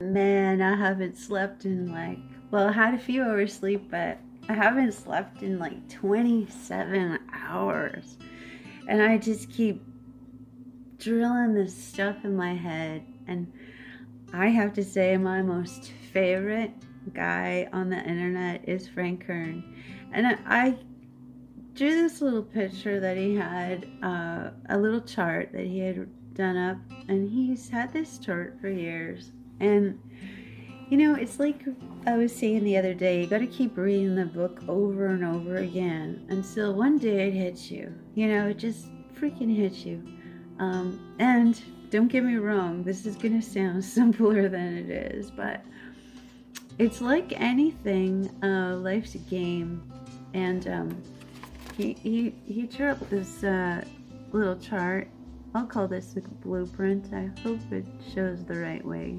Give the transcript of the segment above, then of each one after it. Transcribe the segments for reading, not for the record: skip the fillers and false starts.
Man, I haven't slept in well, I had a few hours sleep, but I haven't slept in like 27 hours. And I just keep drilling this stuff in my head. And I have to say, my most favorite guy on the internet is Frank Kern. And I drew this little picture that he had, a little chart that he had done up. And he's had this chart for years. And it's like I was saying the other day, you got to keep reading the book over and over again until one day it hits you. It just freaking hits you. And don't get me wrong, this is going to sound simpler than it is, but it's like anything. Life's a game. And he drew up this little chart. I'll call this a blueprint. I hope it shows the right way.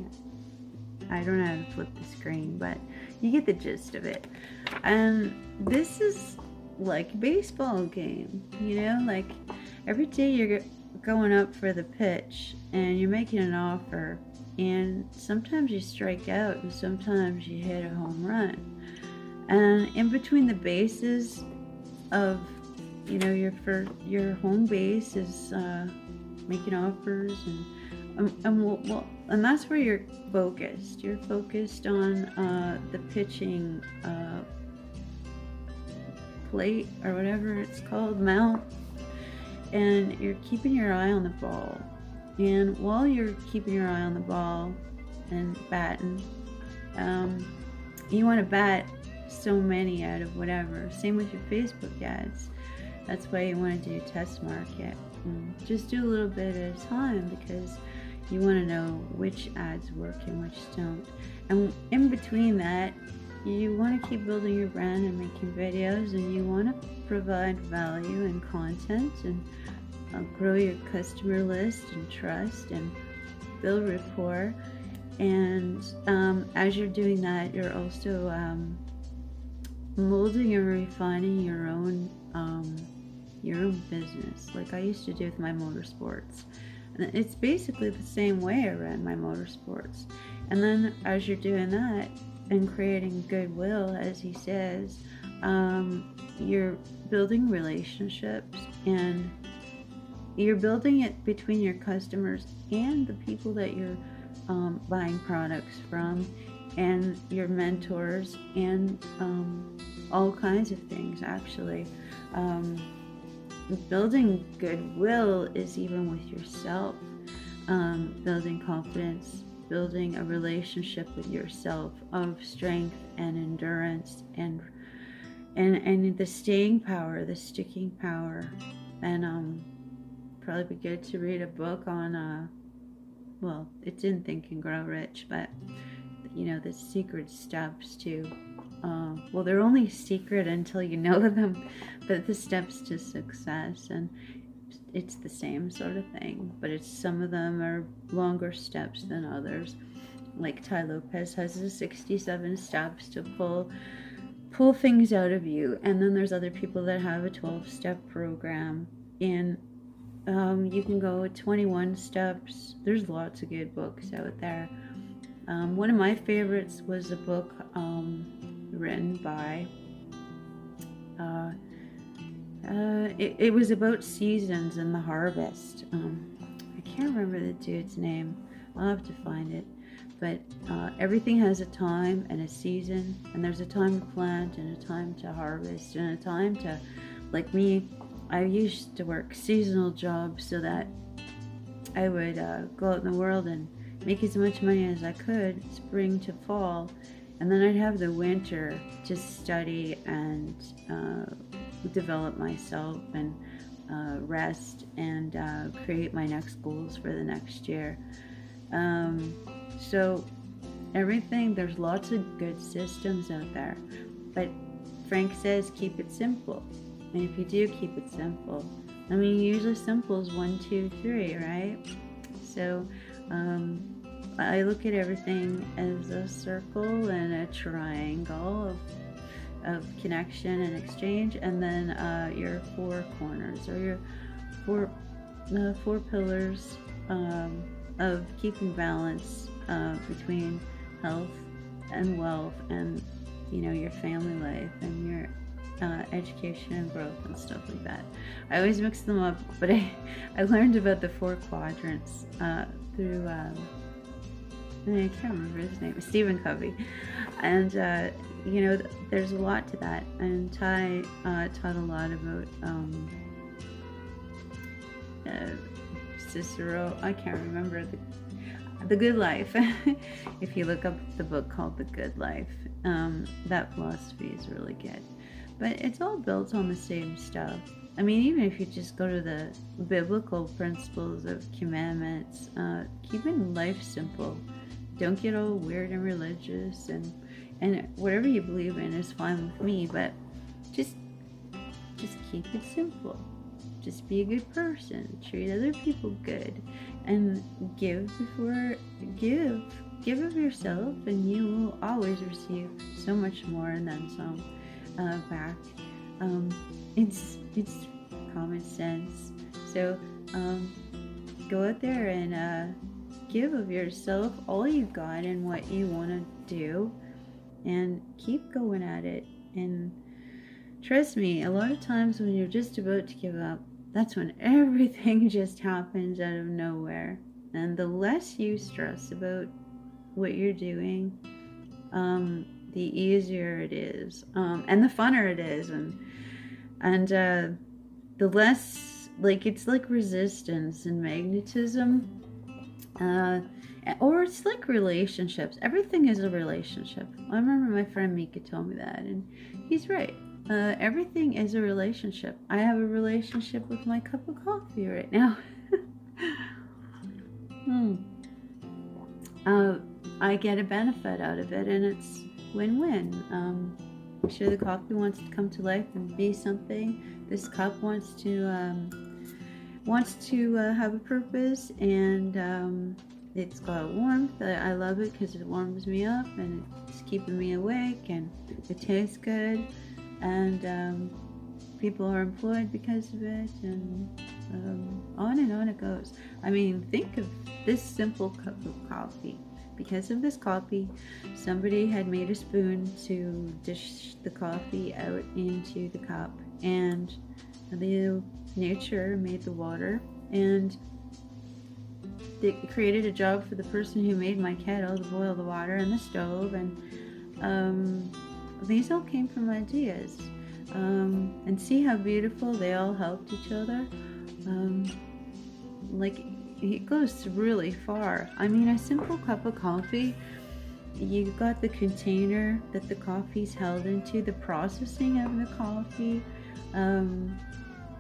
I don't know how to flip the screen, but you get the gist of it. And this is like a baseball game, like every day you're going up for the pitch and you're making an offer, and sometimes you strike out and sometimes you hit a home run. And in between the bases of, your home base is making offers, and that's where you're focused. You're focused on the pitching plate, or whatever it's called, mount, and you're keeping your eye on the ball. And while you're keeping your eye on the ball and batting, you want to bat so many out of whatever. Same with your Facebook ads. That's why you want to do test market. Just do a little bit at a time, because you want to know which ads work and which don't. And in between that, you want to keep building your brand and making videos, and you want to provide value and content, and grow your customer list and trust and build rapport. And as you're doing that, you're also molding and refining your own business, like I used to do with my motorsports. And it's basically the same way I ran my motorsports. And then as you're doing that and creating goodwill, as he says, you're building relationships, and you're building it between your customers and the people that you're buying products from, and your mentors, and all kinds of things, actually. Building goodwill is even with yourself. Building confidence, building a relationship with yourself of strength and endurance, and the staying power, the sticking power. And probably be good to read a book on well, it's in Think and Grow Rich, but the secret steps to well, they're only secret until you know them, but the steps to success, and it's the same sort of thing, but some of them are longer steps than others. Like Ty Lopez has the 67 steps to pull things out of you, and then there's other people that have a 12-step program, and you can go with 21 steps. There's lots of good books out there. One of my favorites was a book written by it was about seasons and the harvest. I can't remember the dude's name. I'll have to find it. But everything has a time and a season, and there's a time to plant and a time to harvest and a time to, like me, I used to work seasonal jobs so that I would go out in the world and make as much money as I could, spring to fall, and then I'd have the winter to study and develop myself and rest and create my next goals for the next year. So everything, there's lots of good systems out there, but Frank says keep it simple. And if you do keep it simple, I mean, usually simple is 1, 2, 3, right? So I look at everything as a circle and a triangle of connection and exchange, and then your 4 corners, or your four pillars of keeping balance between health and wealth, and your family life and your education and growth and stuff like that. I always mix them up, but I learned about the 4 quadrants through I can't remember his name, Stephen Covey, and there's a lot to that. And Ty taught a lot about Cicero. I can't remember the Good Life. If you look up the book called The Good Life, that philosophy is really good. But it's all built on the same stuff. I mean, even if you just go to the biblical principles of commandments, keeping life simple. Don't get all weird and religious, and whatever you believe in is fine with me, but just keep it simple. Just be a good person. Treat other people good, and give of yourself, and you will always receive so much more and then some back. It's common sense. So go out there and give of yourself all you got and what you want to do, and keep going at it. And trust me, a lot of times when you're just about to give up, that's when everything just happens out of nowhere. And the less you stress about what you're doing, the easier it is, and the funner it is, and the less, like, it's like resistance and magnetism, or it's like relationships. Everything is a relationship. I remember my friend Mika told me that, and he's right. Everything is a relationship. I have a relationship with my cup of coffee right now. I get a benefit out of it, and it's win-win. I'm sure the coffee wants to come to life and be something. This cup wants to have a purpose, and it's got warmth. I love it because it warms me up, and it's keeping me awake, and it tastes good, and people are employed because of it, and on it goes. I mean, think of this simple cup of coffee. Because of this coffee, somebody had made a spoon to dish the coffee out into the cup, and the nature made the water, and it created a job for the person who made my kettle to boil the water and the stove, and these all came from ideas, and see how beautiful they all helped each other. Like, it goes really far. I mean, a simple cup of coffee, you got the container that the coffee's held into, the processing of the coffee,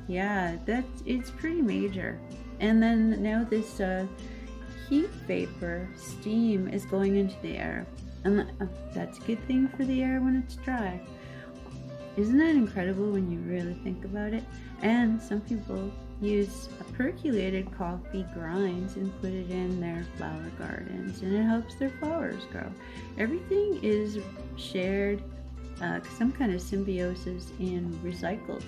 yeah, it's pretty major. And then now this heat vapor, steam, is going into the air, and that's a good thing for the air when it's dry. Isn't that incredible when you really think about it? And some people use a percolated coffee grinds and put it in their flower gardens, and it helps their flowers grow. Everything is shared, some kind of symbiosis, and recycled.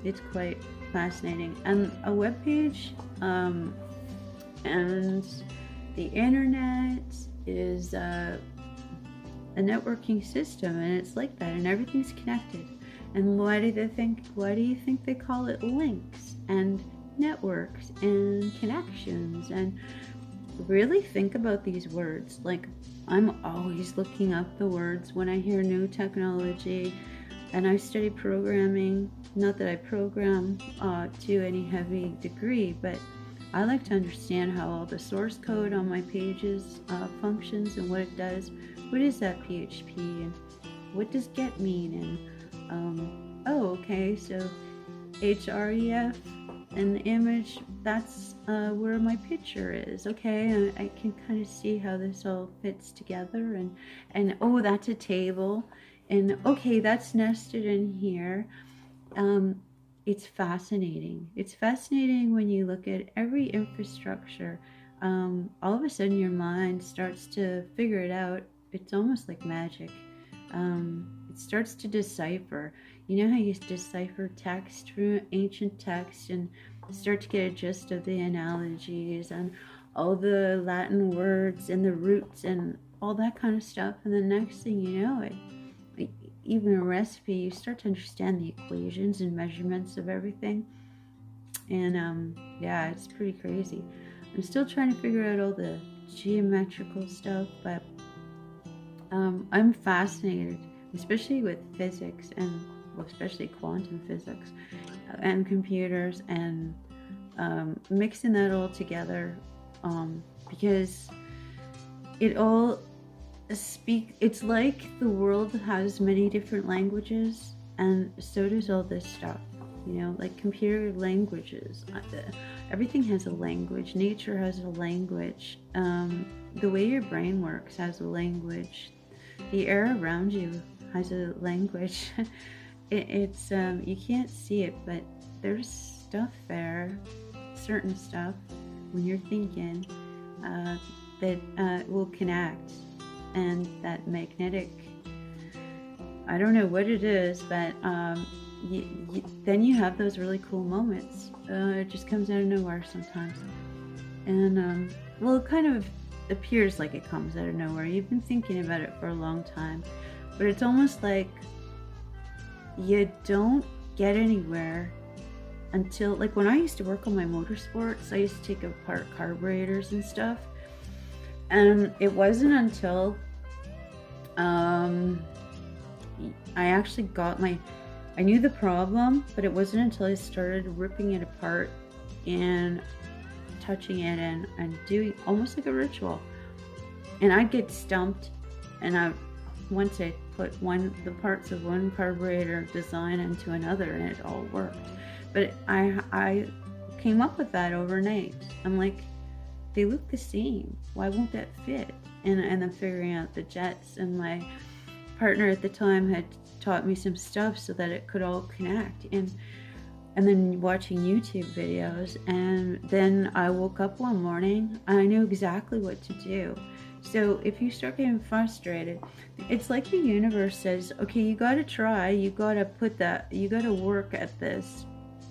It's quite fascinating. And a webpage and the internet is a networking system, and it's like that, and everything's connected. And why do you think they call it links and networks and connections? And really think about these words. Like, I'm always looking up the words when I hear new technology, and I study programming. Not that I program to any heavy degree, but I like to understand how all the source code on my pages functions and what it does. What is that PHP, and what does get mean? And oh, okay, so href and the image, that's where my picture is. Okay, and I can kind of see how this all fits together, and oh, that's a table, and okay, that's nested in here. It's fascinating. It's fascinating when you look at every infrastructure. All of a sudden your mind starts to figure it out. It's almost like magic. It starts to decipher. You know how you decipher text from ancient text and start to get a gist of the analogies, and all the Latin words and the roots and all that kind of stuff. And the next thing you know, even a recipe, you start to understand the equations and measurements of everything. And yeah, it's pretty crazy. I'm still trying to figure out all the geometrical stuff, but I'm fascinated, especially with physics, and especially quantum physics and computers, and mixing that all together, because it all it's like the world has many different languages, and so does all this stuff, like computer languages. Everything has a language. Nature has a language. The way your brain works has a language. The air around you has a language. It's you can't see it, but there's stuff there, certain stuff, when you're thinking, that will connect, and that magnetic, I don't know what it is, but then you have those really cool moments. It just comes out of nowhere sometimes, and well, it kind of appears like it comes out of nowhere. You've been thinking about it for a long time, but it's almost like you don't get anywhere until, like, when I used to work on my motorsports, I used to take apart carburetors and stuff, and it wasn't until I actually got I knew the problem, but it wasn't until I started ripping it apart and touching it and doing almost like a ritual. And I'd get stumped, and once I put the parts of one carburetor design into another, and it all worked. But I came up with that overnight. I'm like, they look the same. Why won't that fit? And then figuring out the jets, and my partner at the time had taught me some stuff so that it could all connect, and then watching YouTube videos. And then I woke up one morning, I knew exactly what to do. So if you start getting frustrated, it's like the universe says, okay, you got to try, you got to work at this.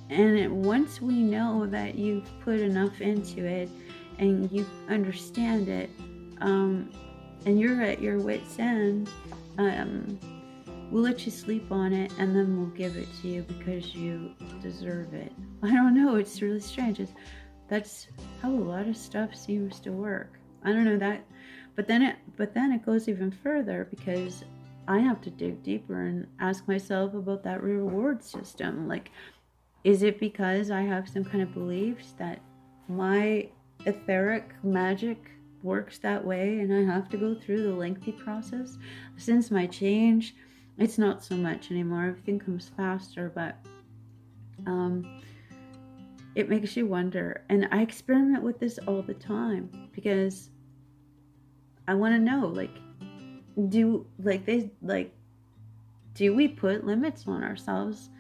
And once we know that you've put enough into it and you understand it, and you're at your wit's end, we'll let you sleep on it, and then we'll give it to you because you deserve it. I don't know, it's really strange. That's how a lot of stuff seems to work. I don't know that, but then it goes even further, because I have to dig deeper and ask myself about that reward system. Like, is it because I have some kind of beliefs that my etheric magic works that way, and I have to go through the lengthy process? Since my change, it's not so much anymore. Everything comes faster, but it makes you wonder. And I experiment with this all the time, because I want to know, do we put limits on ourselves?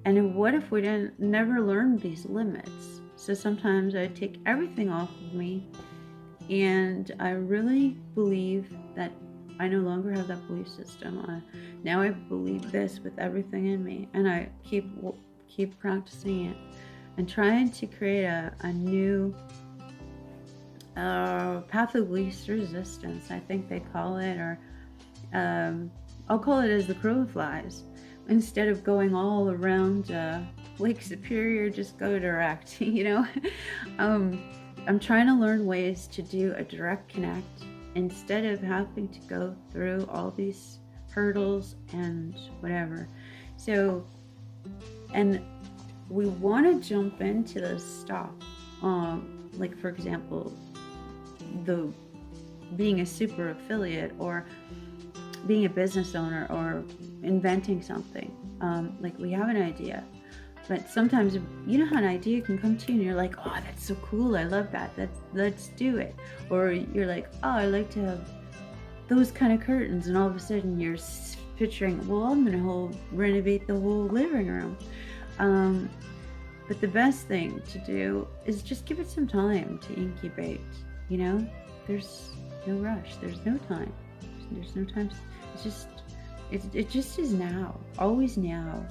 And what if we never learned these limits? So sometimes I take everything off of me, and I really believe that I no longer have that belief system. Now I believe this with everything in me, and I keep practicing it and trying to create a new path of least resistance, I think they call it, or I'll call it as the crow flies. Instead of going all around Lake Superior, just go direct. I'm trying to learn ways to do a direct connect instead of having to go through all these hurdles and whatever. So, and we want to jump into this stuff, like, for example, being a super affiliate, or being a business owner, or inventing something. Like, we have an idea, but sometimes, how an idea can come to you and you're like, oh, that's so cool, I love that, let's do it. Or you're like, oh, I like to have those kind of curtains, and all of a sudden you're picturing, well, I'm gonna renovate the whole living room. But the best thing to do is just give it some time to incubate. There's no rush, there's no time. There's no time. It just is now, always now.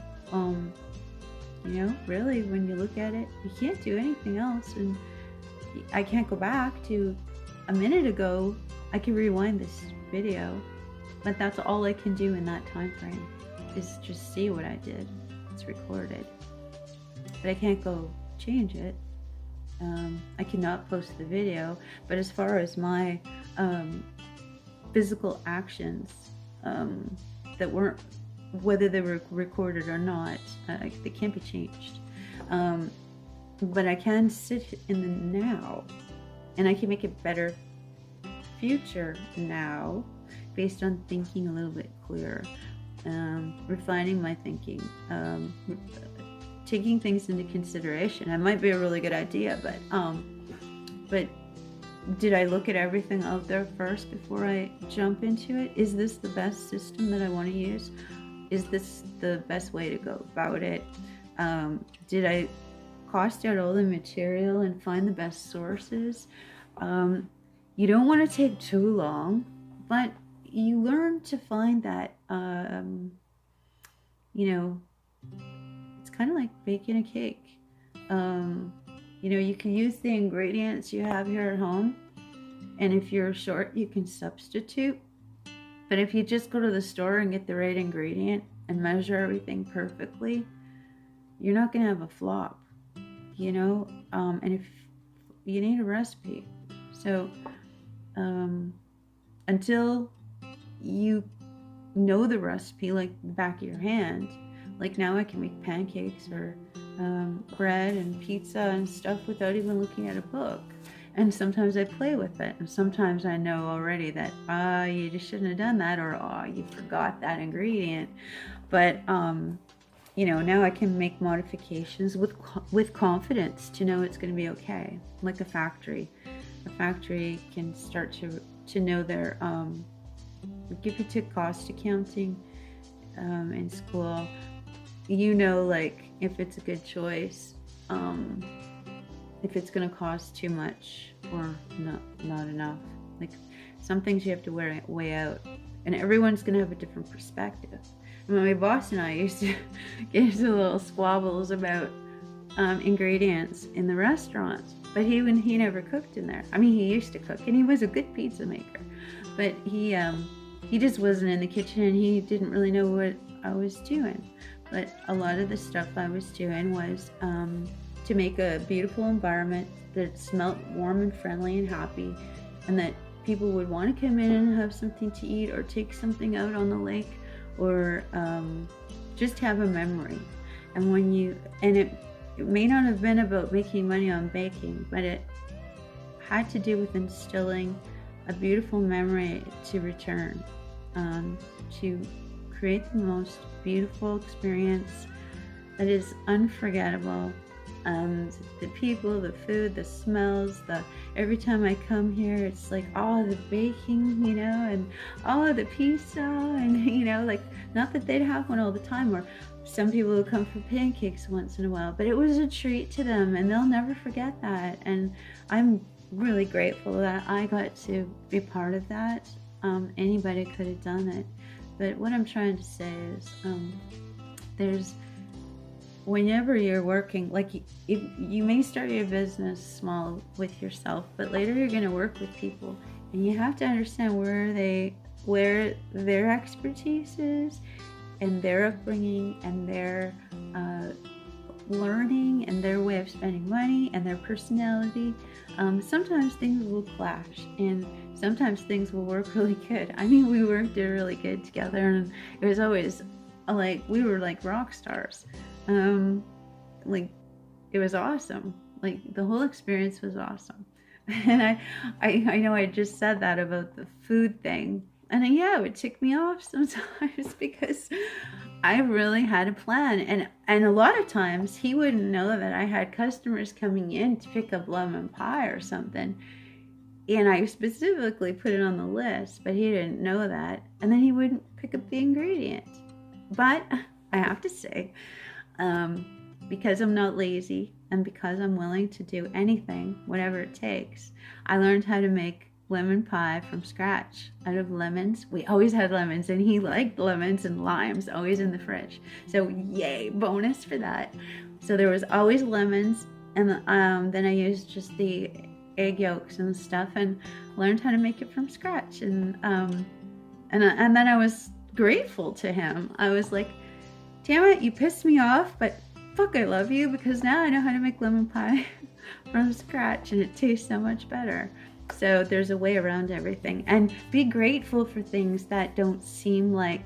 Really, when you look at it, you can't do anything else, and I can't go back to a minute ago. I can rewind this video, but that's all I can do in that time frame, is just see what I did. It's recorded, but I can't go change it. I cannot post the video, but as far as my physical actions that weren't, whether they were recorded or not, they can't be changed. But I can sit in the now, and I can make a better future now based on thinking a little bit clearer, refining my thinking, taking things into consideration. It might be a really good idea, but did I look at everything out there first before I jump into it? Is this the best system that I want to use? Is this the best way to go about it? Did I cost out all the material and find the best sources? You don't want to take too long, but you learn to find that, you know, it's kind of like baking a cake. You know, you can use the ingredients you have here at home, and if you're short, you can substitute. But if you just go to the store and get the right ingredient and measure everything perfectly, you're not going to have a flop, you know. And if you need a recipe, so until you know the recipe like the back of your hand, like now I can make pancakes or bread and pizza and stuff without even looking at a book. And sometimes I play with it, and sometimes I know already that you just shouldn't have done that, or you forgot that ingredient. But you know, now I can make modifications with confidence to know it's going to be okay. Like a factory can start to know their if you took cost accounting in school, you know, like if it's a good choice, if it's going to cost too much or not enough. Like some things you have to weigh out, and everyone's going to have a different perspective. I mean, my boss and I used to get into little squabbles about ingredients in the restaurants, but he never cooked in there. I mean, he used to cook, and he was a good pizza maker, but he just wasn't in the kitchen, and he didn't really know what I was doing. But a lot of the stuff I was doing was to make a beautiful environment that smelled warm and friendly and happy, and that people would want to come in and have something to eat or take something out on the lake, or just have a memory. And it may not have been about making money on baking, but it had to do with instilling a beautiful memory to return, to create the most beautiful experience that is unforgettable. The people, the food, the smells, every time I come here, it's like all the baking, you know, and all the pizza, and you know, like, not that they'd have one all the time, or some people would come for pancakes once in a while, but it was a treat to them, and they'll never forget that. And I'm really grateful that I got to be part of that. Anybody could have done it, but what I'm trying to say is whenever you're working, like you may start your business small with yourself, but later you're going to work with people, and you have to understand where their expertise is, and their upbringing, and their learning, and their way of spending money, and their personality. Sometimes things will clash, and sometimes things will work really good. I mean, we worked really good together, and it was always like we were like rock stars. Like it was awesome. Like the whole experience was awesome. And I know I just said that about the food thing, and yeah, it would tick me off sometimes because I really had a plan, and a lot of times he wouldn't know that I had customers coming in to pick up lemon pie or something, and I specifically put it on the list, but he didn't know that, and then he wouldn't pick up the ingredient. But I have to say, because I'm not lazy, and because I'm willing to do anything, whatever it takes, I learned how to make lemon pie from scratch out of lemons. We always had lemons, and he liked lemons and limes always in the fridge. So yay, bonus for that. So there was always lemons, and then I used just the egg yolks and stuff, and learned how to make it from scratch. And then I was grateful to him. I was like, damn it, you pissed me off, but fuck, I love you, because now I know how to make lemon pie from scratch, and it tastes so much better. So there's a way around everything. And be grateful for things that don't seem like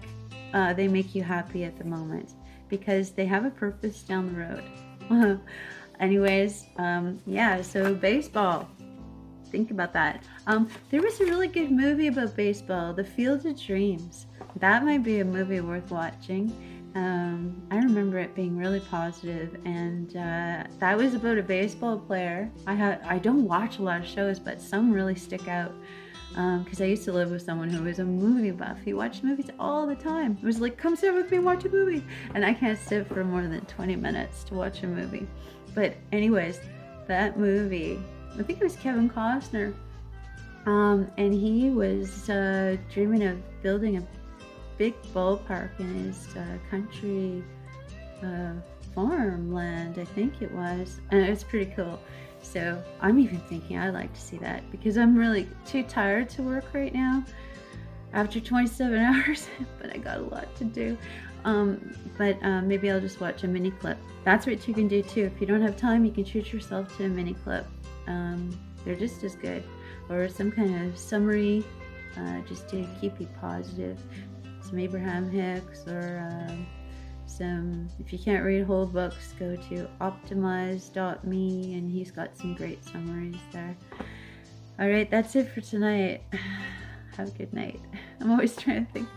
they make you happy at the moment, because they have a purpose down the road. Anyways, yeah, so baseball. Think about that. There was a really good movie about baseball, The Field of Dreams. That might be a movie worth watching. I remember it being really positive, and that was about a baseball player. I don't watch a lot of shows, but some really stick out, because I used to live with someone who was a movie buff. He watched movies all the time. It was like, come sit with me and watch a movie, and I can't sit for more than 20 minutes to watch a movie. But anyways, that movie, I think it was Kevin Costner, and he was dreaming of building a big ballpark in his country farmland, I think it was, and it's pretty cool. So I'm even thinking I'd like to see that, because I'm really too tired to work right now after 27 hours, but I got a lot to do. But maybe I'll just watch a mini clip. That's what you can do too. If you don't have time, you can treat yourself to a mini clip. They're just as good. Or some kind of summary, just to keep you positive. Some Abraham Hicks, or some, if you can't read whole books, go to optimize.me, and he's got some great summaries there. Alright, that's it for tonight. Have a good night. I'm always trying to think.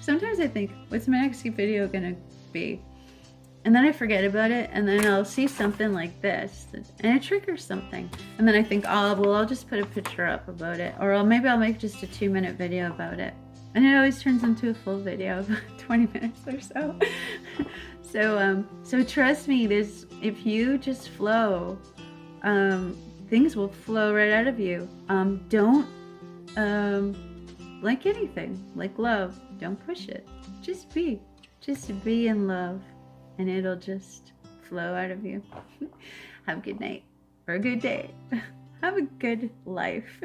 Sometimes I think, what's my next video gonna be? And then I forget about it, and then I'll see something like this, and it triggers something. And then I think, oh, well, I'll just put a picture up about it. Or maybe I'll make just a 2-minute video about it. And it always turns into a full video of 20 minutes or so. So trust me, if you just flow, things will flow right out of you. Don't, like anything, like love, don't push it. Just be in love, and it'll just flow out of you. Have a good night, or a good day. Have a good life.